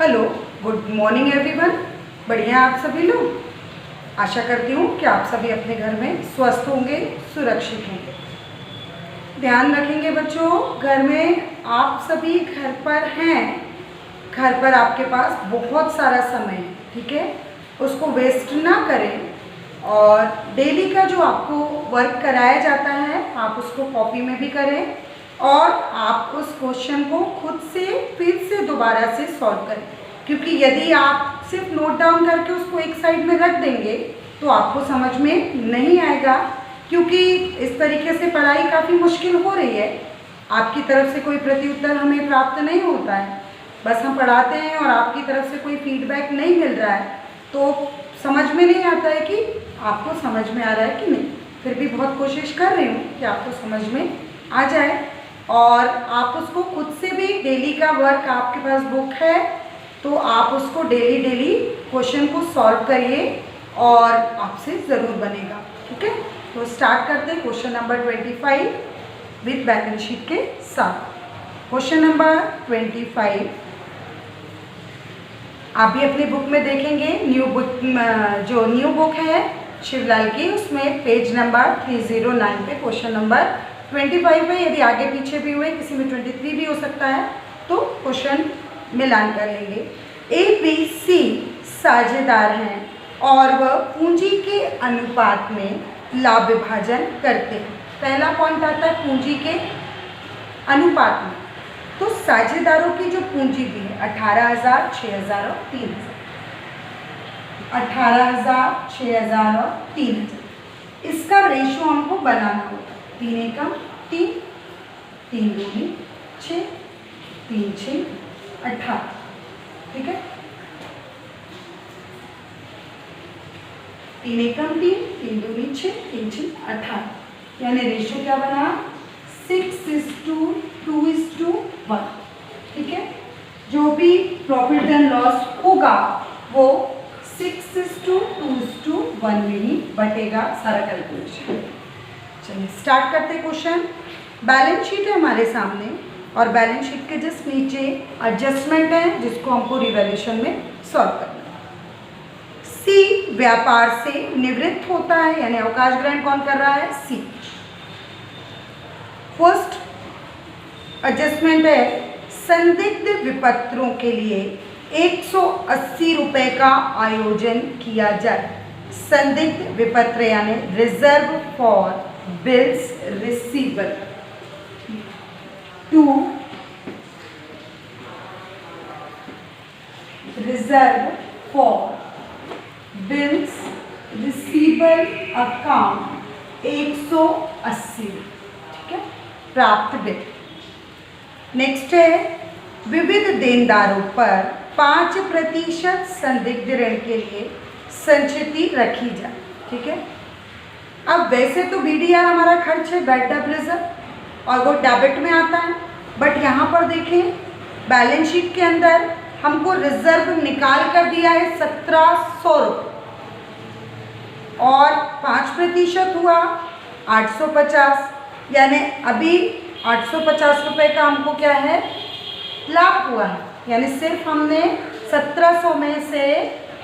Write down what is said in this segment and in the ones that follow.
Hello, good morning everyone. बढ़िया आप सभी लोग। आशा करती हूँ कि आप सभी अपने घर में स्वस्थ होंगे, सुरक्षित होंगे। ध्यान रखेंगे बच्चों, घर में आप सभी घर पर हैं, घर पर आपके पास बहुत सारा समय है, ठीक है। उसको वेस्ट ना करें और डेली का जो आपको वर्क कराया जाता है आप उसको कॉपी में भी करें और आप उस क्वेश्चन को खुद से फिर से दोबारा से सॉल्व करें, क्योंकि यदि आप सिर्फ नोट डाउन करके उसको एक साइड में रख देंगे तो आपको समझ में नहीं आएगा, क्योंकि इस तरीके से पढ़ाई काफ़ी मुश्किल हो रही है। आपकी तरफ से कोई प्रत्युत्तर हमें प्राप्त नहीं होता है, बस हम पढ़ाते हैं और आपकी तरफ से कोई फीडबैक नहीं मिल रहा है, तो समझ में नहीं आता है कि आपको समझ में आ रहा है कि नहीं। फिर भी बहुत कोशिश कर रही हूँ कि आपको समझ में आ जाए और आप उसको खुद से भी डेली का वर्क, आपके पास बुक है तो आप उसको डेली क्वेश्चन को सॉल्व करिए और आपसे ज़रूर बनेगा, ठीक है। तो स्टार्ट करते हैं question number 25 with balance sheet के साथ। क्वेश्चन नंबर 25 आप भी अपनी बुक में देखेंगे, न्यू बुक, जो न्यू बुक है शिवलाल की, उसमें पेज नंबर 309 पे क्वेश्चन नंबर 25 है। यदि आगे पीछे भी हुए, किसी में 23 भी हो सकता है, तो क्वेश्चन मिलान कर लेंगे। ए बी सी साझेदार हैं और वह पूंजी के अनुपात में लाभ विभाजन करते हैं। पहला पॉइंट आता है पूंजी के अनुपात में, तो साझेदारों की जो पूंजी भी है 18,000, 6,000 और 3,000, 18,000, 6,000 और 3,000, इसका रेशो हमको बनाना होगा। 3 एकम 3, 3 दूनी 6, 3 6 18, ठीक है। 3 एकम 3, 3 दूनी 6, 3 6 18, यानी रेशो क्या बना 6:2:1, ठीक है। जो भी प्रॉफिट एंड लॉस होगा वो 6:2:1 में ही बटेगा सारा कैलकुलेशन। चलिए स्टार्ट करते हैं क्वेश्चन। बैलेंस शीट है हमारे सामने और बैलेंस शीट के जस्ट नीचे एडजस्टमेंट है जिसको हमको रिवैल्यूएशन में सॉल्व करना है। सी व्यापार से निवृत्त होता है, यानी अवकाश ग्रहण कौन कर रहा है, सी। फर्स्ट एडजस्टमेंट है संदिग्ध विपत्रों के लिए 180 रुपए का आयोजन किया जाए। संदिग्ध विपत्र यानी reserve for bills receivable to reserve for bills receivable account 180, ठीक है, प्राप्त बिल। नेक्स्ट है विविध देनदारों पर 5% संदिग्ध ऋण के लिए संचिति रखी जाए, ठीक है। अब वैसे तो बीडीआर हमारा खर्च है, बैड डेट रिजर्व, और वो डेबिट में आता है, बट यहाँ पर देखें बैलेंस शीट के अंदर हमको रिजर्व निकाल कर दिया है 1700 रुपये और 5% हुआ 850, यानी अभी 850 रुपये का हमको क्या है लाभ हुआ है, यानी सिर्फ हमने 1700 में से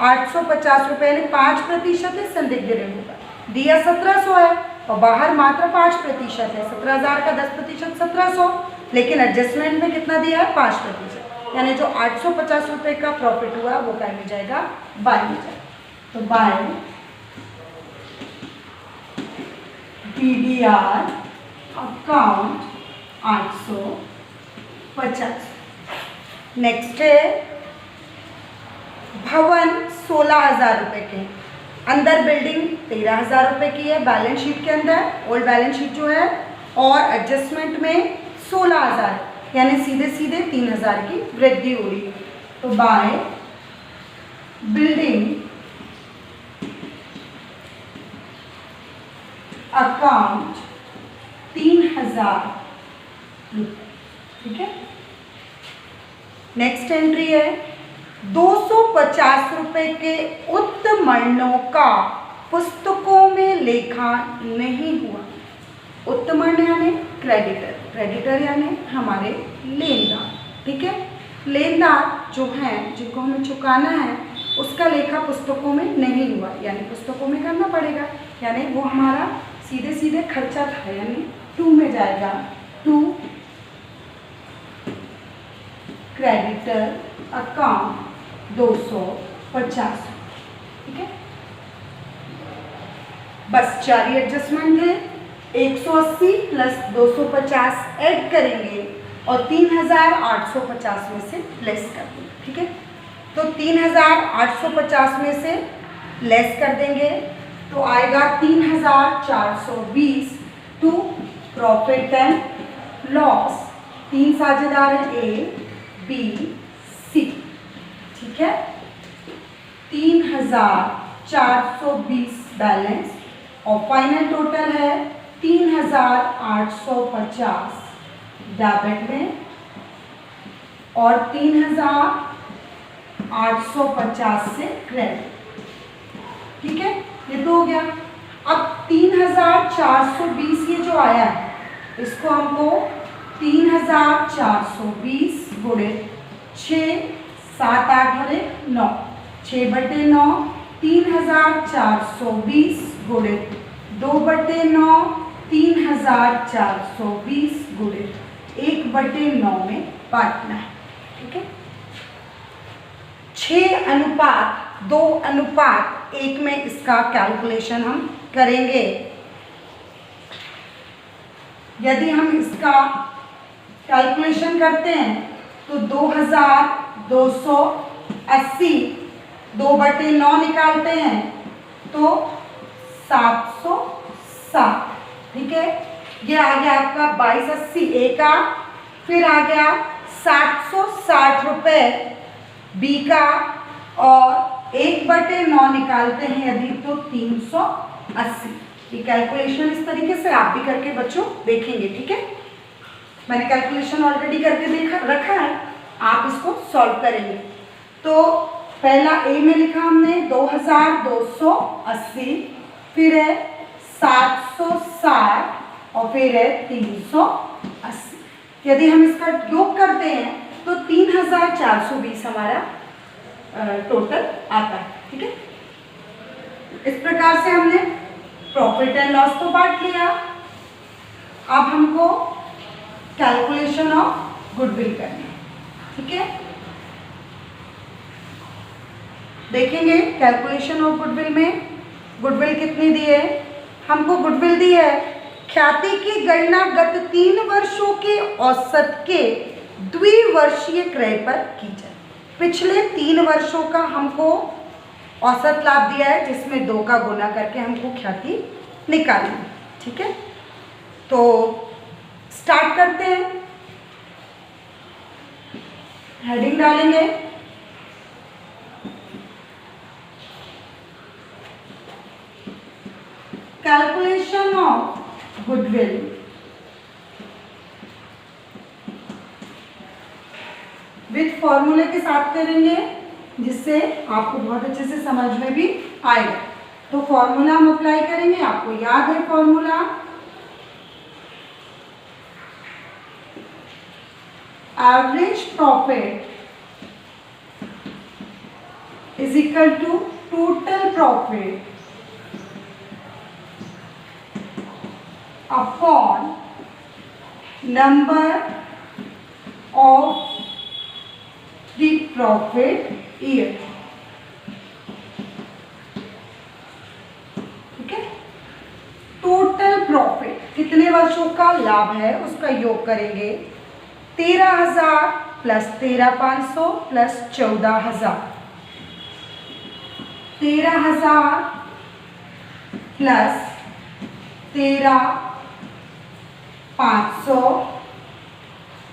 850 रुपये यानी 5% है संदिग्ध ऋण होगा, दिया 1700 है और बाहर मात्र 5% है। 17,000 का 10% 1700, लेकिन एडजस्टमेंट में कितना दिया है 5%, यानी जो 850 रुपये का प्रॉफिट हुआ वो क्या मिल जाएगा, बाय मिल जाएगा। तो बाय बीडीआर अकाउंट 850। नेक्स्ट है भवन 16,000 रुपये के, अंदर बिल्डिंग 13,000 रुपये की है बैलेंस शीट के अंदर, ओल्ड बैलेंस शीट जो है, और एडजस्टमेंट में 16,000, यानी सीधे सीधे 3,000 की वृद्धि हो रही है। तो बाय बिल्डिंग अकाउंट 3,000 रुपये, ठीक है। नेक्स्ट एंट्री है 250 रुपये के उत्तमर्णों का पुस्तकों में लेखा नहीं हुआ। उत्तमर्ण यानी क्रेडिटर, क्रेडिटर यानी हमारे लेनदार, ठीक है। लेनदार जो हैं जिनको हमें चुकाना है उसका लेखा पुस्तकों में नहीं हुआ, यानी पुस्तकों में करना पड़ेगा, यानी वो हमारा सीधे सीधे खर्चा था, यानी 2 में जाएगा। 2 क्रेडिटर अकाउंट 250, ठीक है। बस 4 ही एडजस्टमेंट है, 180 प्लस 250 ऐड करेंगे और 3850 में से लेस कर देंगे, ठीक है। तो 3850 में से लेस कर देंगे तो आएगा 3420 टू प्रॉफिट एंड लॉस। 3 साझेदार हैं A, B, C, ठीक है। 3420 बैलेंस और फाइनल टोटल है 3850 डेबिट में और 3850 से क्रेडिट, ठीक है। ये तो हो गया। अब 3420 ये जो आया है इसको हमको 3420 गुणे 6, 7, 8 भरे 9, 6/9, 3420 गुणे 2/9, 3420 गुणे 1/9 में बांटना है, ठीक है। 6:2:1 में इसका कैलकुलेशन हम करेंगे। यदि हम इसका कैलकुलेशन करते हैं तो 2280 2/9 निकालते हैं तो 760, ठीक है। ये आ गया आपका 2280 A का, फिर आ गया 760 रुपये B का और 1/9 निकालते हैं यदि तो 380। ये कैलकुलेशन इस तरीके से आप भी करके बच्चों देखेंगे, ठीक है। मैंने कैलकुलेशन ऑलरेडी करके रखा है, आप इसको सॉल्व करेंगे। तो पहला A में लिखा हमने 2280, फिर है 760 और फिर है 380। यदि हम इसका योग करते हैं तो 3420 हमारा टोटल आता है, ठीक है। इस प्रकार से हमने प्रॉफिट एंड लॉस को बांट लिया। अब हमको कैलकुलेशन ऑफ गुडविल करना है, ठीक है। देखेंगे कैलकुलेशन ऑफ गुडविल में गुडविल कितनी दी है। हमको गुडविल दी है ख्याति की गणना गत 3 वर्षों के औसत के द्विवर्षीय क्रय पर की जाए। पिछले 3 वर्षों का हमको औसत लाभ दिया है जिसमें 2 का गुना करके हमको ख्याति निकालनी है, ठीक है। तो स्टार्ट करते हैं। हेडिंग डालेंगे कैलकुलेशन ऑफ गुडविल विथ फॉर्मूले के साथ करेंगे जिससे आपको बहुत अच्छे से समझ में भी आएगा। तो फॉर्मूला हम अप्लाई करेंगे, आपको याद है formula average profit is equal to total profit upon number of the profit year, ठीक है। टोटल प्रॉफिट कितने वर्षों का लाभ है उसका योग करेंगे। 13,000 प्लस 13,500 प्लस 14,000, 13,000 प्लस 13,500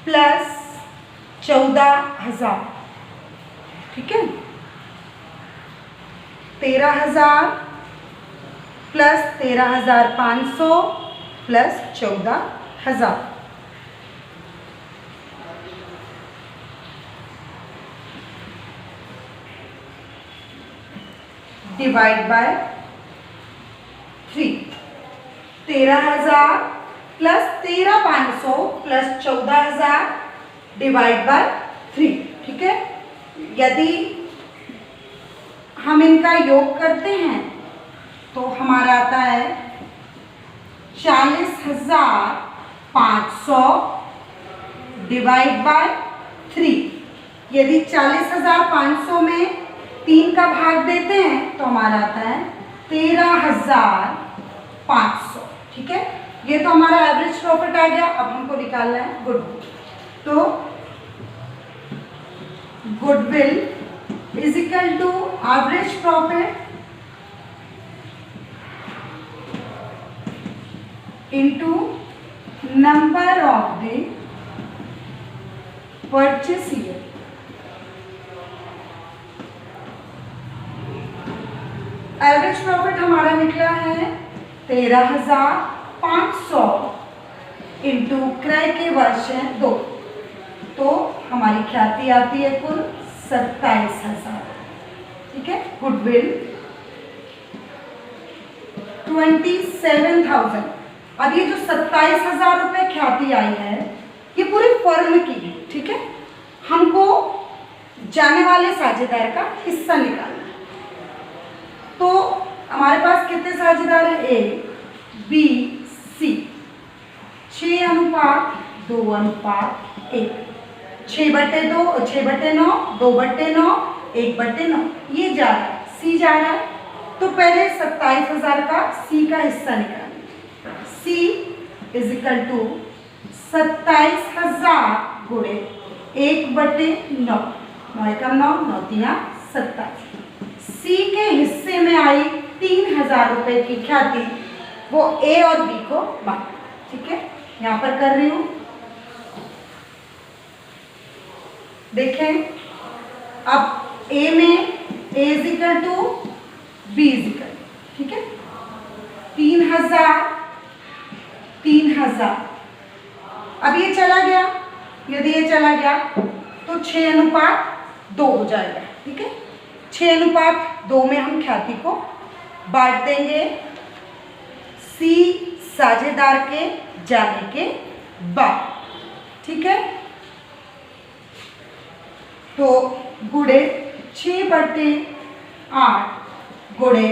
प्लस 14,000, ठीक है। 13,000 plus 13,500 plus 14,000, divide by 3। 13,000 plus 13,500 plus 14,000 divide by 3। ठीक है। यदि हम इनका योग करते हैं तो हमारा आता है 40,500 डिवाइड बाय 3। यदि 40,500 में 3 का भाग देते हैं तो हमारा आता है 13,500। ठीक है, ये तो हमारा एवरेज प्रॉफिट आ गया। अब हमको निकालना है गुडविल। तो goodwill is equal to average profit into number of the purchase year. Average profit हमारा निकला है 13,500 इंटू क्रय के वर्ष हैं 2, तो हमारी ख्याति आती है कुल 27,000। ठीक है, गुडविल 27,000। अब ये जो 27,000 रुपये ख्याति आई है ये पूरी फर्म की है। ठीक है, हमको जाने वाले साझेदार का हिस्सा निकालना है। तो हमारे पास कितने साझेदार हैं? ए, बी, सी। 6:2:1। 6/2, 6/9, 2/9, 1/9 ये जा रहा है, सी जा रहा है। तो पहले 27,000 का सी का हिस्सा निकालें। सी इज इक्वल टू 27,000 गुणे 1/9। 9 9 27। सी के हिस्से में आई 3,000 रुपए की ख्याति, वो ए और बी को बांटा। ठीक है, यहां पर कर रही हूं। देखें, अब ए में A is equal to B is equal, ठीक है, 3,000 3,000। अब ये चला गया, यदि ये चला गया तो 6:2 हो जाएगा। ठीक है, 6:2 में हम ख्याति को बांट देंगे सी साझेदार के जाने के बाद। ठीक है, तो गुणे 6/8 गुणे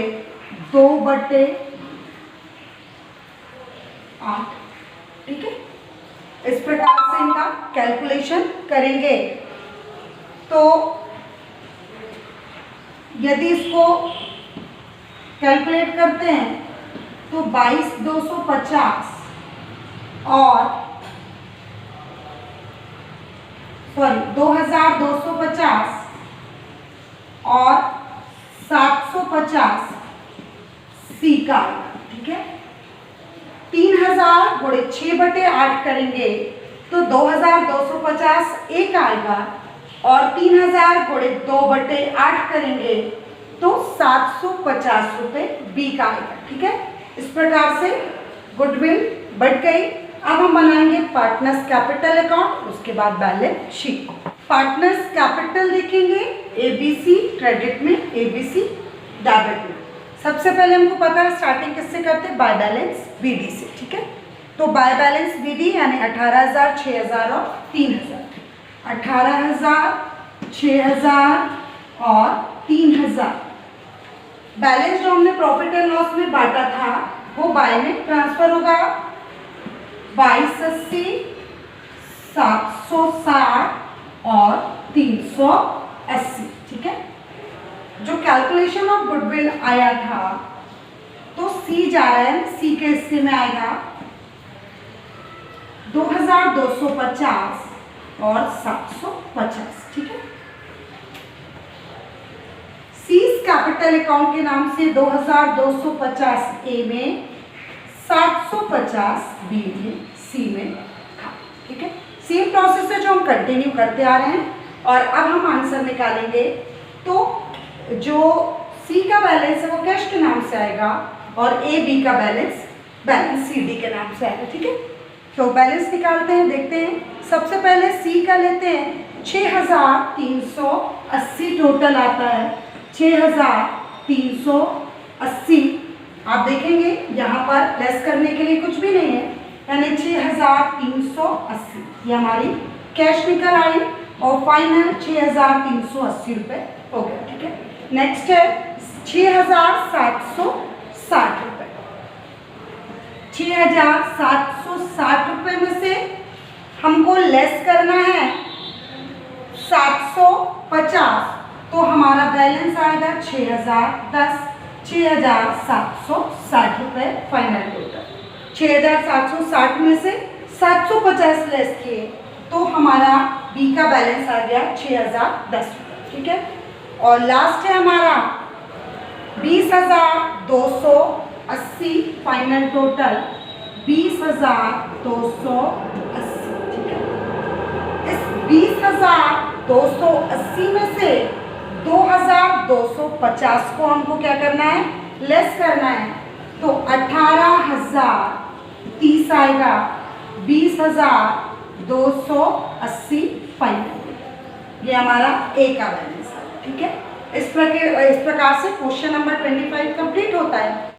2/8। ठीक है, इस प्रकार से इनका कैलकुलेशन करेंगे। तो यदि इसको कैलकुलेट करते हैं तो 22,250 और 2,250 और 750 सी का आएगा। ठीक है, 3,000 गुणे 6/8 करेंगे तो 2,250 ए का आएगा और 3,000 गुणे 2/8 करेंगे तो 750 रुपये बी का आएगा। ठीक है, इस प्रकार से गुडविल बढ़ गई। अब हम बनाएंगे पार्टनर्स कैपिटल अकाउंट, उसके बाद बैलेंस शीट। पार्टनर्स कैपिटल देखेंगे एबीसी क्रेडिट में, एबीसी डेबिट में। सबसे पहले हमको पता है स्टार्टिंग किससे करते हैं? बाय बैलेंस बीडी से। ठीक है, तो बाय बैलेंस बीडी यानी 18,000, 6,000 और 3,000। 18,000, 6,000 और 3,000। बैलेंस जो हमने प्रॉफिट एंड लॉस में बांटा था वो बाय में ट्रांसफर होगा। 2280, 760 और 380। ठीक है, जो कैलकुलेशन ऑफ गुडविल आया था तो सी जा रहा है, सी के हिस्से में आएगा 2,250 और 750। ठीक है, सीज कैपिटल अकाउंट के नाम से 2,250 ए में, 750 बी में, सी में था। ठीक है, सेम प्रोसेस है जो हम कंटिन्यू करते आ रहे हैं। और अब हम आंसर निकालेंगे तो जो सी का बैलेंस है वो कैश के नाम से आएगा और ए बी का बैलेंस सी डी के नाम से आएगा। ठीक है, तो बैलेंस निकालते हैं, देखते हैं। सबसे पहले सी का लेते हैं, 6,380 टोटल आता है। 6,380 आप देखेंगे यहाँ पर लेस करने के लिए कुछ भी नहीं है, यानी 6,380 ये हमारी कैश निकल आई। और फाइनल 6,380 रुपये हो गया। ठीक है, नेक्स्ट है 6,760 रुपये। 6,760 रुपये में से हमको लेस करना है 750, तो हमारा बैलेंस आएगा 6,010। 6,760 रुपये फाइनल टोटल। 6,760 में से 750 लेस किए तो हमारा बी का बैलेंस आ गया 6,010 रुपये। ठीक है, और लास्ट है हमारा 20,280 फाइनल टोटल। 20,280। ठीक है, इस 20,280 में से 2,250 को हमको क्या करना है, लेस करना है। तो 18,030 आएगा। 20,280 फाइनल, ये हमारा ए का बैलेंस है। ठीक है, इस प्रकार से क्वेश्चन नंबर 25 कंप्लीट होता है।